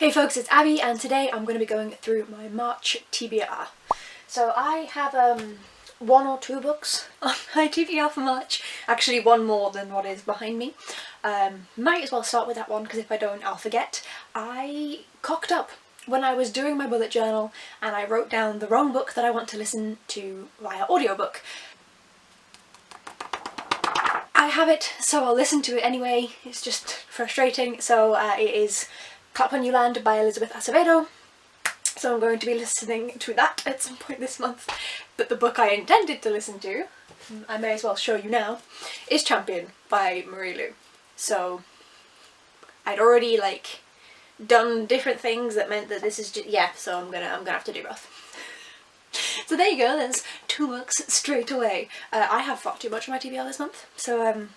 Hey folks, it's Abby and today I'm going to be going through my March TBR. So I have one or two books on my TBR for March, actually one more than what is behind me. Might as well start with that one because if I don't I'll forget. I cocked up when I was doing my bullet journal and I wrote down the wrong book that I want to listen to via audiobook. I have it, so I'll listen to it anyway. It's just frustrating. So it is Clap When You Land by Elizabeth Acevedo, so I'm going to be listening to that at some point this month. But the book I intended to listen to, I may as well show you now, is Champion by LaRue. So I'd already done different things that meant that this is just, yeah, so I'm gonna have to do both. So there you go, there's two books straight away. I have far too much on my TBR this month, so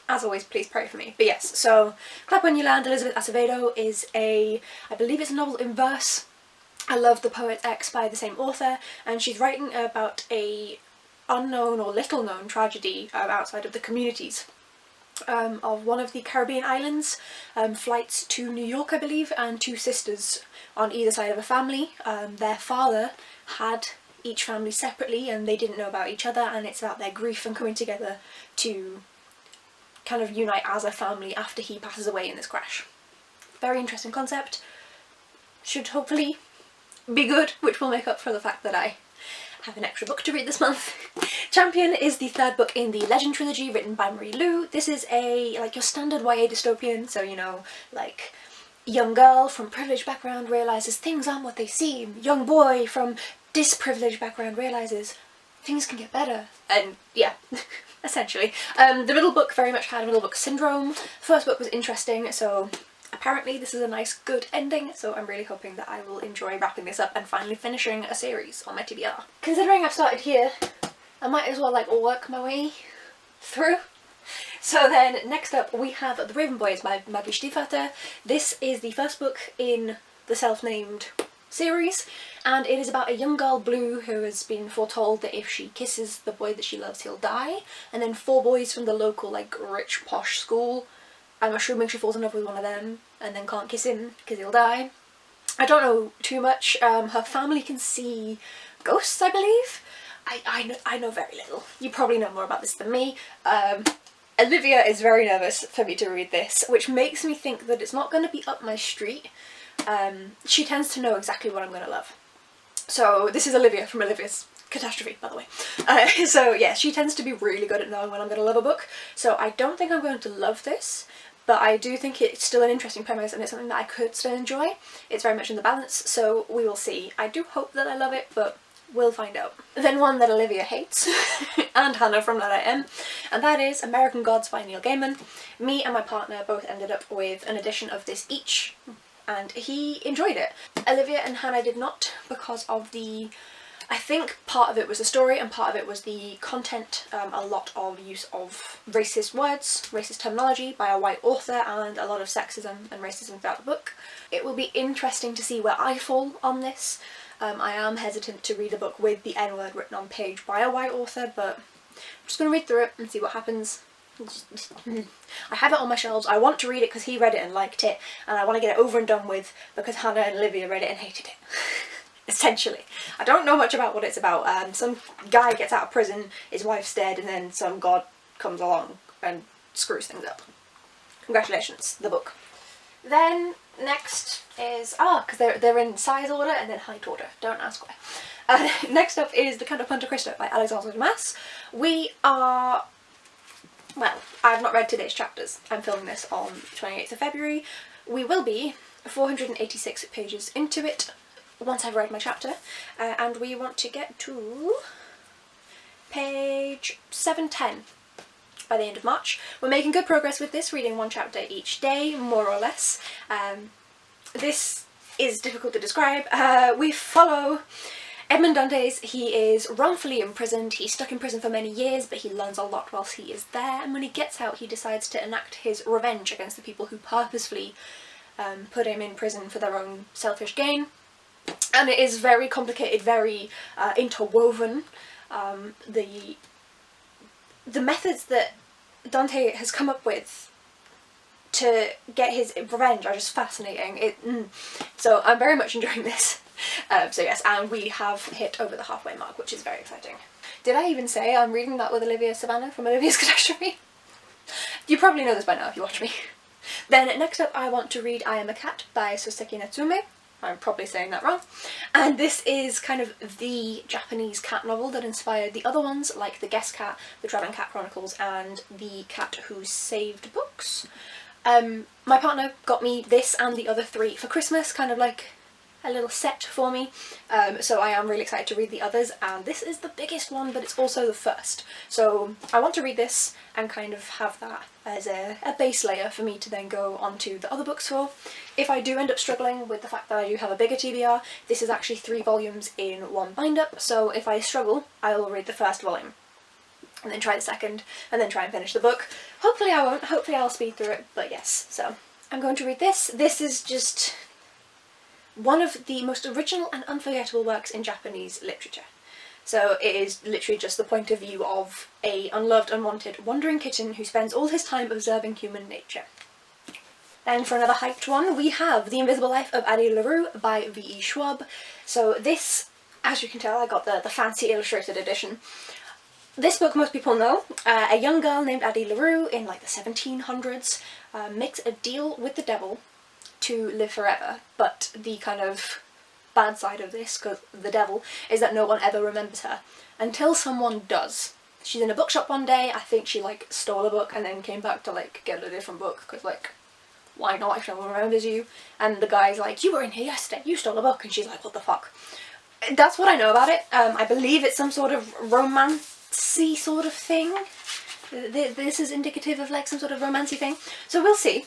as always, please pray for me. But yes, so Clap When You Land, Elizabeth Acevedo is I believe it's a novel in verse. I love The Poet's X by the same author, and she's writing about a unknown or little known tragedy outside of the communities of one of the Caribbean islands. Flights to New York, I believe, and two sisters on either side of a family. Their father had each family separately and they didn't know about each other, and it's about their grief and coming together to kind of unite as a family after he passes away in this crash. Very interesting concept. Should hopefully be good, which will make up for the fact that I have an extra book to read this month. Champion is the third book in the Legend trilogy written by LaRue. This is your standard YA dystopian, so you know, like young girl from privileged background realises things aren't what they seem. Young boy from disprivileged background realises things can get better. And yeah, essentially. The middle book very much had a middle book syndrome. First book was interesting, so apparently this is a nice good ending, so I'm really hoping that I will enjoy wrapping this up and finally finishing a series on my TBR. Considering I've started here, I might as well work my way through. So then next up we have The Raven Boys by Maggie Stiefvater. This is the first book in the self-named series, and it is about a young girl, Blue, who has been foretold that if she kisses the boy that she loves he'll die, and then four boys from the local rich posh school, I'm assuming she falls in love with one of them and then can't kiss him because he'll die. I don't know too much. Her family can see ghosts, I believe. I know very little. You probably know more about this than me. Olivia is very nervous for me to read this, which makes me think that it's not going to be up my street. She tends to know exactly what I'm going to love. So this is Olivia from Olivia's Catastrophe, by the way. So yeah, she tends to be really good at knowing when I'm going to love a book. So I don't think I'm going to love this, but I do think it's still an interesting premise and it's something that I could still enjoy. It's very much in the balance, so we will see. I do hope that I love it, but we'll find out. Then one that Olivia hates, and Hannah from That I Am, and that is American Gods by Neil Gaiman. Me and my partner both ended up with an edition of this each, and he enjoyed it. Olivia and Hannah did not, because of I think part of it was the story and part of it was the content, a lot of use of racist words, racist terminology by a white author, and a lot of sexism and racism throughout the book. It will be interesting to see where I fall on this. I am hesitant to read a book with the N-word written on page by a white author, but I'm just going to read through it and see what happens. I have it on my shelves. I want to read it because he read it and liked it, and I want to get it over and done with because Hannah and Olivia read it and hated it. Essentially. I don't know much about what it's about. Some guy gets out of prison, his wife's dead, and then some god comes along and screws things up. Congratulations, the book. Then next is, because they're in size order and then height order, don't ask why. Next up is The Counterpunto Cristo by Alexandre Dumas. We are, well, I've not read today's chapters. I'm filming this on 28th of February. We will be 486 pages into it once I've read my chapter, and we want to get to page 710 by the end of March. We're making good progress with this, reading one chapter each day, more or less. This is difficult to describe. We follow Edmond Dantes. He is wrongfully imprisoned. He's stuck in prison for many years, but he learns a lot whilst he is there, and when he gets out he decides to enact his revenge against the people who purposefully put him in prison for their own selfish gain. And it is very complicated, very interwoven. The methods that Dante has come up with to get his revenge are just fascinating. So I'm very much enjoying this. So yes, and we have hit over the halfway mark, which is very exciting. Did I even say I'm reading that with Olivia Savannah from Olivia's Catastrophe? You probably know this by now if you watch me. Then next up I want to read I Am a Cat by Sōseki Natsume. I'm probably saying that wrong. And this is kind of the Japanese cat novel that inspired the other ones, like The Guest Cat, The Traveling Cat Chronicles, and The Cat Who Saved Books. My partner got me this and the other three for Christmas, kind of like a little set for me, so I am really excited to read the others, and this is the biggest one, but it's also the first. So I want to read this and kind of have that as a base layer for me to then go on to the other books for. If I do end up struggling with the fact that I do have a bigger TBR, this is actually 3 volumes in one bind-up, so if I struggle, I will read the first volume, and then try the second, and then try and finish the book. Hopefully I won't, hopefully I'll speed through it, but yes, so I'm going to read this. This is just one of the most original and unforgettable works in Japanese literature. So it is literally just the point of view of a unloved, unwanted, wandering kitten who spends all his time observing human nature. Then for another hyped one, we have The Invisible Life of Addie LaRue by V.E. Schwab. So this, as you can tell, I got the fancy illustrated edition. This book most people know. A young girl named Addie LaRue in like the 1700s makes a deal with the devil to live forever, but the kind of bad side of this, because the devil, is that no one ever remembers her until someone does. She's in a bookshop one day, I think she like stole a book and then came back to like get a different book, because like, why not if no one remembers you? And the guy's like, you were in here yesterday, you stole a book, and she's like, what the fuck? That's what I know about it. I believe it's some sort of romancy sort of thing. This is indicative of like some sort of romancy thing, so we'll see.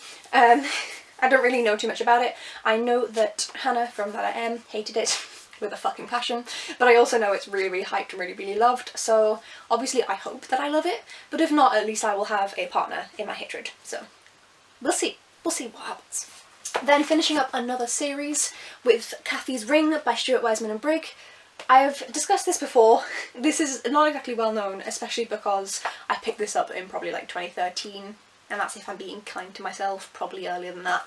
I don't really know too much about it. I know that Hannah from That I Am hated it with a fucking passion, but I also know it's really, really hyped and really, really loved, so obviously I hope that I love it, but if not, at least I will have a partner in my hatred, so we'll see. We'll see what happens. Then finishing up another series with Cathy's Ring by Stewart, Weismann and Brigg. I've discussed this before. This is not exactly well known, especially because I picked this up in probably like 2013, and that's if I'm being kind to myself, probably earlier than that.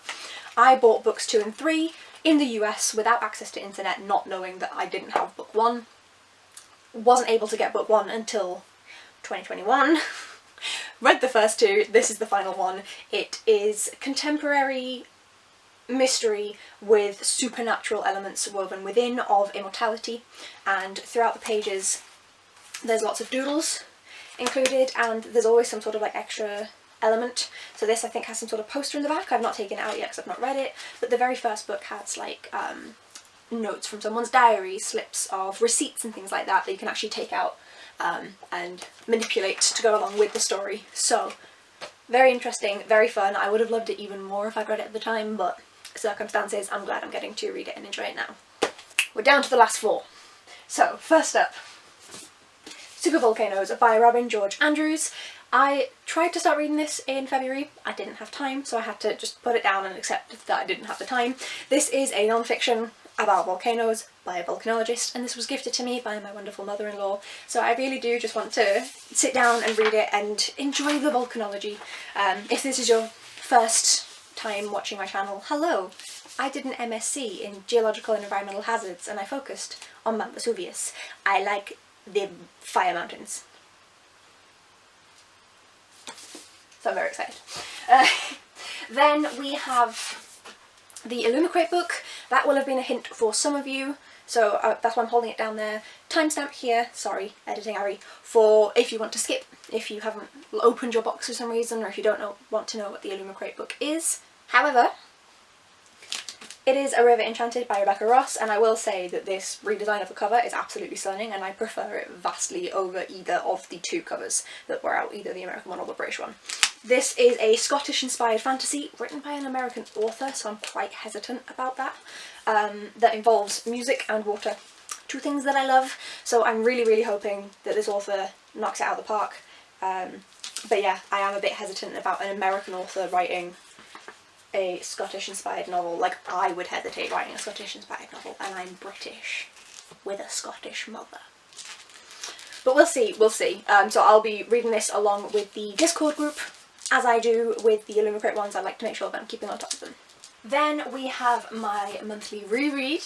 I bought books 2 and 3 in the US without access to internet, not knowing that I didn't have book 1. Wasn't able to get book 1 until 2021. Read the first 2, this is the final one. It is contemporary mystery with supernatural elements woven within of immortality, and throughout the pages there's lots of doodles included, and there's always some sort of like extra element. So this I think has some sort of poster in the back. I've not taken it out yet because I've not read it, but the very first book has like notes from someone's diary, slips of receipts and things like that that you can actually take out and manipulate to go along with the story. So very interesting, very fun. I would have loved it even more if I'd read it at the time, but circumstances, I'm glad I'm getting to read it and enjoy it now. We're down to the last 4. So first up, Super Volcanoes by Robin George Andrews. I tried to start reading this in February. I didn't have time, so I had to just put it down and accept that I didn't have the time. This is a non-fiction about volcanoes by a volcanologist, and this was gifted to me by my wonderful mother-in-law, so I really do just want to sit down and read it and enjoy the volcanology. If this is your first time watching my channel, hello! I did an MSc in Geological and Environmental Hazards, and I focused on Mount Vesuvius. I like the fire mountains. So I'm very excited. Then we have the Illumicrate book. That will have been a hint for some of you, so that's why I'm holding it down there. Timestamp here, sorry, editing Ari, for if you want to skip, if you haven't opened your box for some reason, or if you don't want to know what the Illumicrate book is. However, it is A River Enchanted by Rebecca Ross, and I will say that this redesign of the cover is absolutely stunning, and I prefer it vastly over either of the 2 covers that were out, either the American one or the British one. This is a Scottish-inspired fantasy written by an American author, so I'm quite hesitant about that, that involves music and water. 2 things that I love, so I'm really, really hoping that this author knocks it out of the park. But yeah, I am a bit hesitant about an American author writing a Scottish-inspired novel. Like, I would hesitate writing a Scottish-inspired novel, and I'm British with a Scottish mother. But we'll see, we'll see. So I'll be reading this along with the Discord group as I do with the Illumicrate ones, I like to make sure that I'm keeping on top of them. Then we have my monthly reread,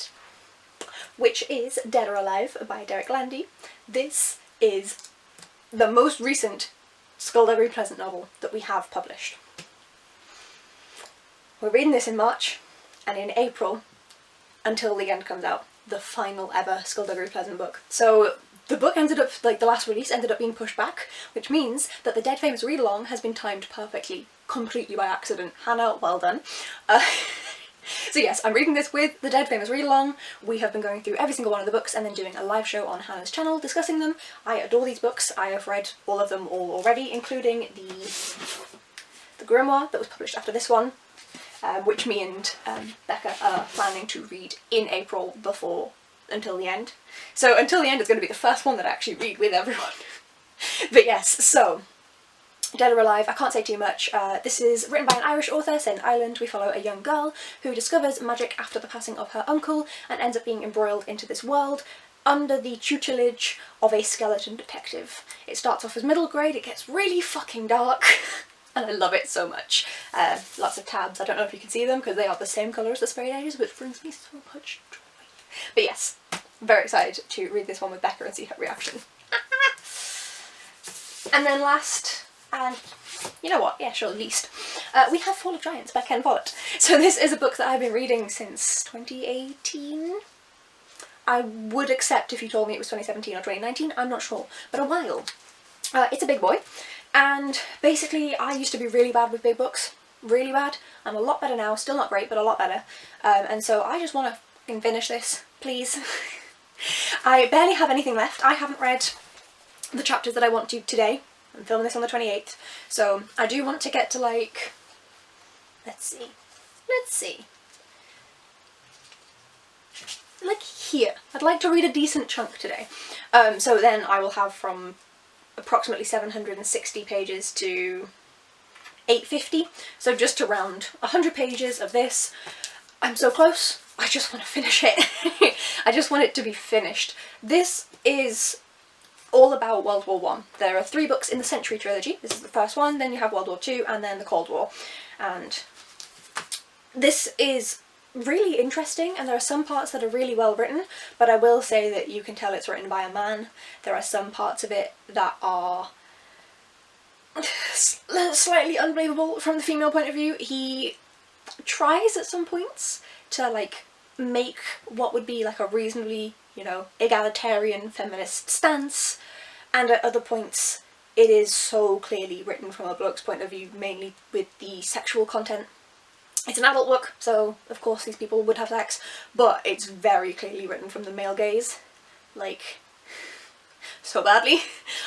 which is Dead or Alive by Derek Landy. This is the most recent Skullduggery Pleasant novel that we have published. We're reading this in March, and in April, Until the End comes out, the final ever Skullduggery Pleasant book. So the book ended up, like the last release ended up being pushed back, which means that the Dead Famous read-along has been timed perfectly, completely by accident. Hannah, well done. So yes, I'm reading this with the Dead Famous read-along. We have been going through every single one of the books and then doing a live show on Hannah's channel discussing them. I adore these books. I have read all of them all already, including the grimoire that was published after this one, which me and Becca are planning to read in April before Until the End. So Until the End is going to be the first one that I actually read with everyone. But yes, so Dead or Alive, I can't say too much. This is written by an Irish author set in Ireland. We follow a young girl who discovers magic after the passing of her uncle and ends up being embroiled into this world under the tutelage of a skeleton detective. It starts off as middle grade, it gets really fucking dark, and I love it so much. Lots of tabs, I don't know if you can see them because they are the same colour as the sprayed edges, which brings me so much joy. But yes, I'm very excited to read this one with Becca and see her reaction. And then last, and you know what, yeah sure, least, we have Fall of Giants by Ken Follett. So this is a book that I've been reading since 2018. I would accept if you told me it was 2017 or 2019, I'm not sure, but a while. It's a big boy, and basically I used to be really bad with big books, really bad. I'm a lot better now, still not great, but a lot better, and so I just want to fucking finish this, please. I barely have anything left. I haven't read the chapters that I want to today. I'm filming this on the 28th, so I do want to get to like, let's see, like here. I'd like to read a decent chunk today. So then I will have from approximately 760 pages to 850, so just around 100 pages of this. I'm so close. I just want to finish it. I just want it to be finished. This is all about World War I. There are 3 books in the Century trilogy. This is the first one, then you have World War II, and then the Cold War. And this is really interesting, and there are some parts that are really well written, but I will say that you can tell it's written by a man. There are some parts of it that are slightly unbelievable from the female point of view. He tries at some points to like make what would be like a reasonably, you know, egalitarian feminist stance, and at other points it is so clearly written from a bloke's point of view, mainly with the sexual content. It's an adult book, so of course these people would have sex, but it's very clearly written from the male gaze, like, so badly.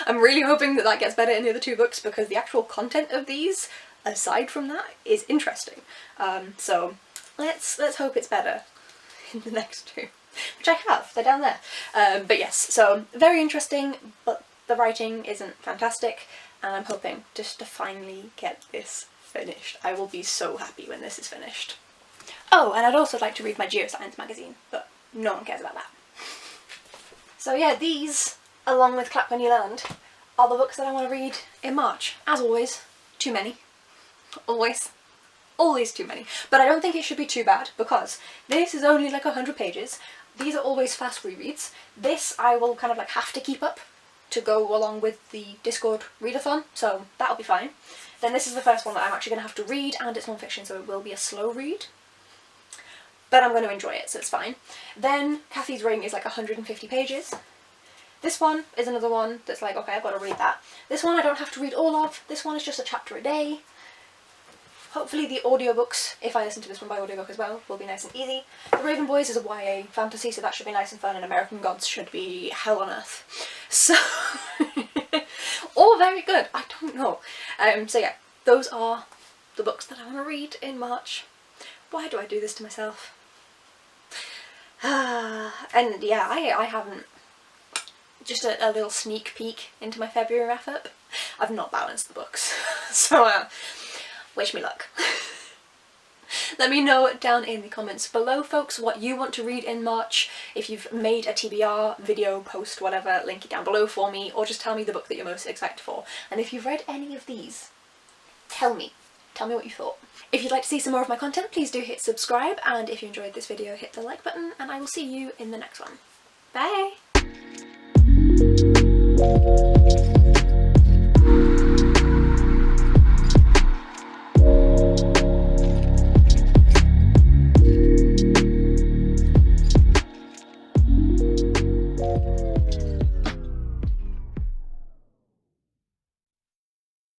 I'm really hoping that that gets better in the other 2 books, because the actual content of these, aside from that, is interesting. So let's hope it's better in the next 2, which I have, they're down there. But yes, so very interesting, but the writing isn't fantastic, and I'm hoping just to finally get this finished. I will be so happy when this is finished. Oh, and I'd also like to read my geoscience magazine, but no one cares about that. So yeah, these, along with Clap When You Land, are the books that I want to read in March. As always, too many. Always. Always too many. But I don't think it should be too bad, because this is only like 100 pages. These are always fast rereads. This I will kind of like have to keep up to go along with the Discord readathon, so that'll be fine. Then this is the first one that I'm actually going to have to read, and it's non-fiction, so it will be a slow read. But I'm going to enjoy it, so it's fine. Then Cathy's Ring is like 150 pages. This one is another one that's like, okay, I've got to read that. This one I don't have to read all of. This one is just a chapter a day. Hopefully the audiobooks, if I listen to this one by audiobook as well, will be nice and easy. The Raven Boys is a YA fantasy, so that should be nice and fun, and American Gods should be hell on earth. So, all very good, I don't know. So yeah, those are the books that I want to read in March. Why do I do this to myself? And yeah, I haven't, just a little sneak peek into my February wrap-up. I've not balanced the books, so wish me luck. Let me know down in the comments below, folks, what you want to read in March. If you've made a TBR, video, post, whatever, link it down below for me, or just tell me the book that you're most excited for. And if you've read any of these, tell me what you thought. If you'd like to see some more of my content, please do hit subscribe, and if you enjoyed this video, hit the like button, and I will see you in the next one. Bye!